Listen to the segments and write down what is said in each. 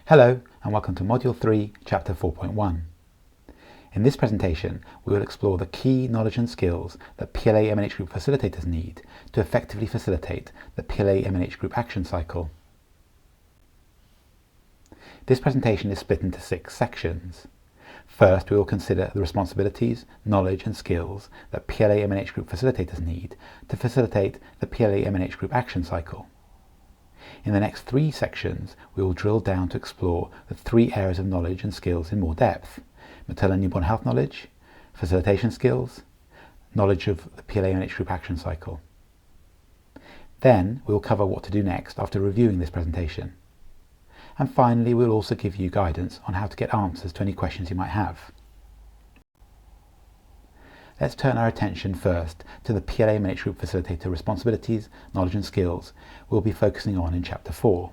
Hello and welcome to Module 3, Chapter 4.1. In this presentation, we will explore the key knowledge and skills that PLA-MNH group facilitators need to effectively facilitate the PLA-MNH group action cycle. This presentation is split into 6 sections. First, we will consider the responsibilities, knowledge and skills that PLA-MNH group facilitators need to facilitate the PLA-MNH group action cycle. In the next 3 sections, we will drill down to explore the 3 areas of knowledge and skills in more depth: maternal and newborn health knowledge, facilitation skills, knowledge of the PLA-MNH group action cycle. Then we will cover what to do next after reviewing this presentation. And finally, we will also give you guidance on how to get answers to any questions you might have. Let's turn our attention first to the PLA-MNH group facilitator responsibilities, knowledge and skills we'll be focusing on in Chapter 4.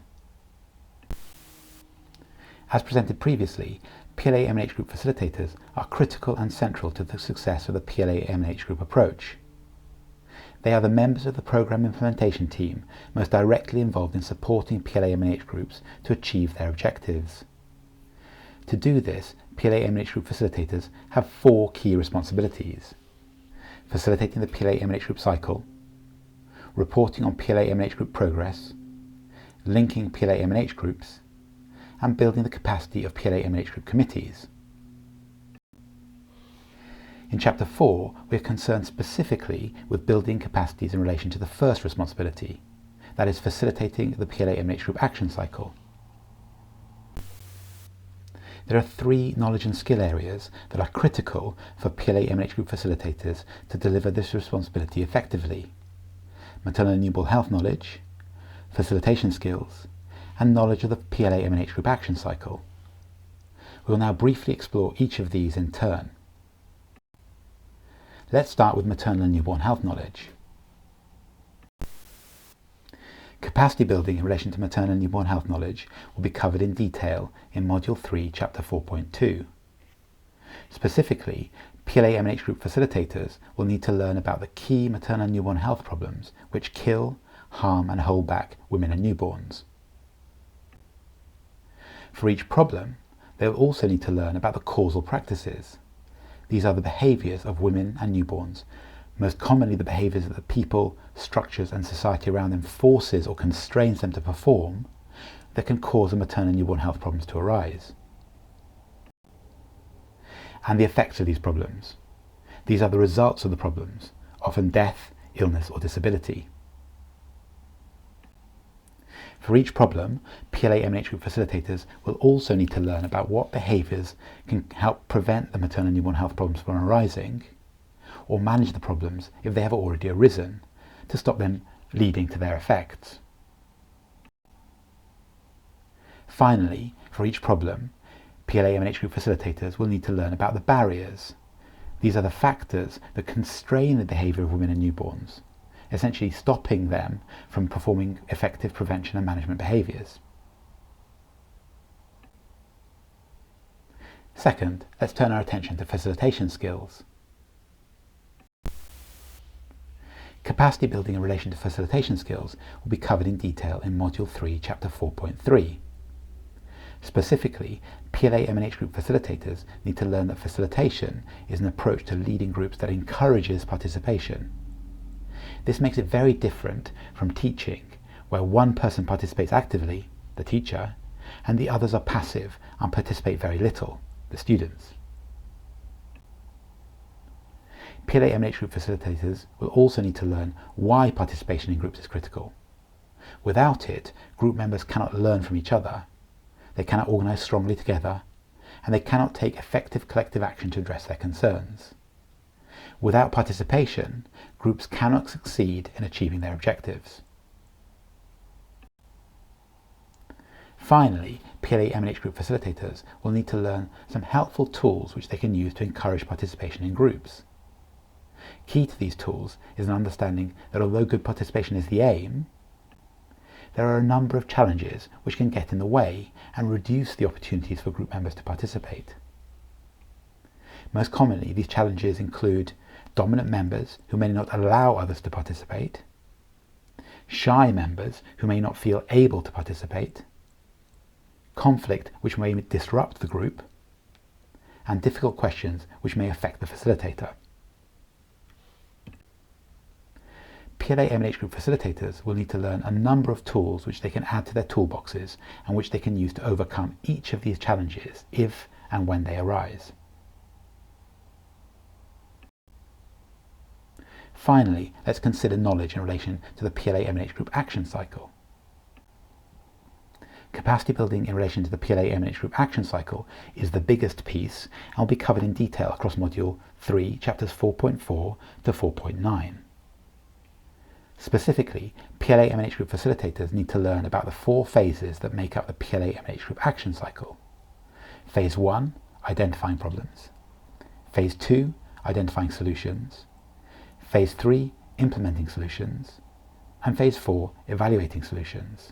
As presented previously, PLA-MNH group facilitators are critical and central to the success of the PLA-MNH group approach. They are the members of the program implementation team most directly involved in supporting PLA-MNH groups to achieve their objectives. To do this, PLA-MNH group facilitators have 4 key responsibilities: facilitating the PLA-MNH group cycle, reporting on PLA-MNH group progress, linking PLA-MNH groups, and building the capacity of PLA-MNH group committees. In Chapter 4, we are concerned specifically with building capacities in relation to the first responsibility, that is, facilitating the PLA-MNH group action cycle. There are 3 knowledge and skill areas that are critical for PLA-MNH group facilitators to deliver this responsibility effectively: maternal and newborn health knowledge, facilitation skills, and knowledge of the PLA-MNH group action cycle. We will now briefly explore each of these in turn. Let's start with maternal and newborn health knowledge. Capacity building in relation to maternal and newborn health knowledge will be covered in detail in Module 3, Chapter 4.2. Specifically, PLA-MNH group facilitators will need to learn about the key maternal and newborn health problems which kill, harm and hold back women and newborns. For each problem, they will also need to learn about the causal practices. These are the behaviours of women and newborns, most commonly the behaviours that the people, structures and society around them forces or constrains them to perform, that can cause the maternal and newborn health problems to arise. And the effects of these problems. These are the results of the problems, often death, illness or disability. For each problem, PLA-MNH group facilitators will also need to learn about what behaviours can help prevent the maternal and newborn health problems from arising, or manage the problems if they have already arisen, to stop them leading to their effects. Finally, for each problem, PLA-MNH group facilitators will need to learn about the barriers. These are the factors that constrain the behaviour of women and newborns, essentially stopping them from performing effective prevention and management behaviours. Second, let's turn our attention to facilitation skills. Capacity building in relation to facilitation skills will be covered in detail in Module 3, Chapter 4.3. Specifically, PLA-MNH group facilitators need to learn that facilitation is an approach to leading groups that encourages participation. This makes it very different from teaching, where one person participates actively, the teacher, and the others are passive and participate very little, the students. PLA-MNH group facilitators will also need to learn why participation in groups is critical. Without it, group members cannot learn from each other, they cannot organise strongly together, and they cannot take effective collective action to address their concerns. Without participation, groups cannot succeed in achieving their objectives. Finally, PLA-MNH group facilitators will need to learn some helpful tools which they can use to encourage participation in groups. Key to these tools is an understanding that although good participation is the aim, there are a number of challenges which can get in the way and reduce the opportunities for group members to participate. Most commonly, these challenges include dominant members who may not allow others to participate, shy members who may not feel able to participate, conflict which may disrupt the group, and difficult questions which may affect the facilitator. PLA-MNH group facilitators will need to learn a number of tools which they can add to their toolboxes and which they can use to overcome each of these challenges if and when they arise. Finally, let's consider knowledge in relation to the PLA-MNH group action cycle. Capacity building in relation to the PLA-MNH group action cycle is the biggest piece and will be covered in detail across Module 3, Chapters 4.4 to 4.9. Specifically, PLA-MNH group facilitators need to learn about the 4 phases that make up the PLA-MNH group action cycle. Phase 1, identifying problems. Phase 2, identifying solutions. Phase 3, implementing solutions. And Phase 4, evaluating solutions.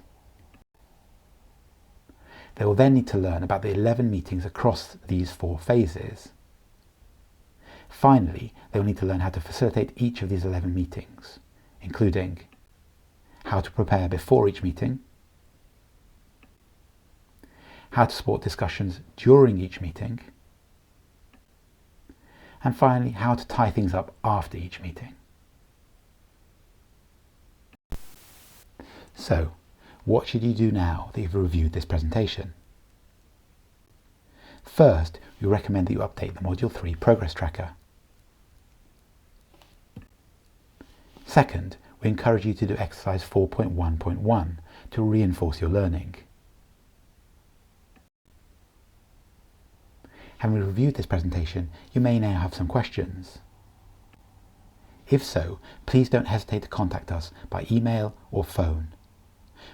They will then need to learn about the 11 meetings across these 4 phases. Finally, they will need to learn how to facilitate each of these 11 meetings, including how to prepare before each meeting, how to support discussions during each meeting, and finally, how to tie things up after each meeting. So, what should you do now that you've reviewed this presentation? First, we recommend that you update the Module 3 Progress Tracker. Second, we encourage you to do exercise 4.1.1 to reinforce your learning. Having reviewed this presentation, you may now have some questions. If so, please don't hesitate to contact us by email or phone.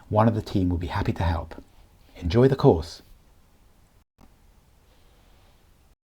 One of the team will be happy to help. Enjoy the course!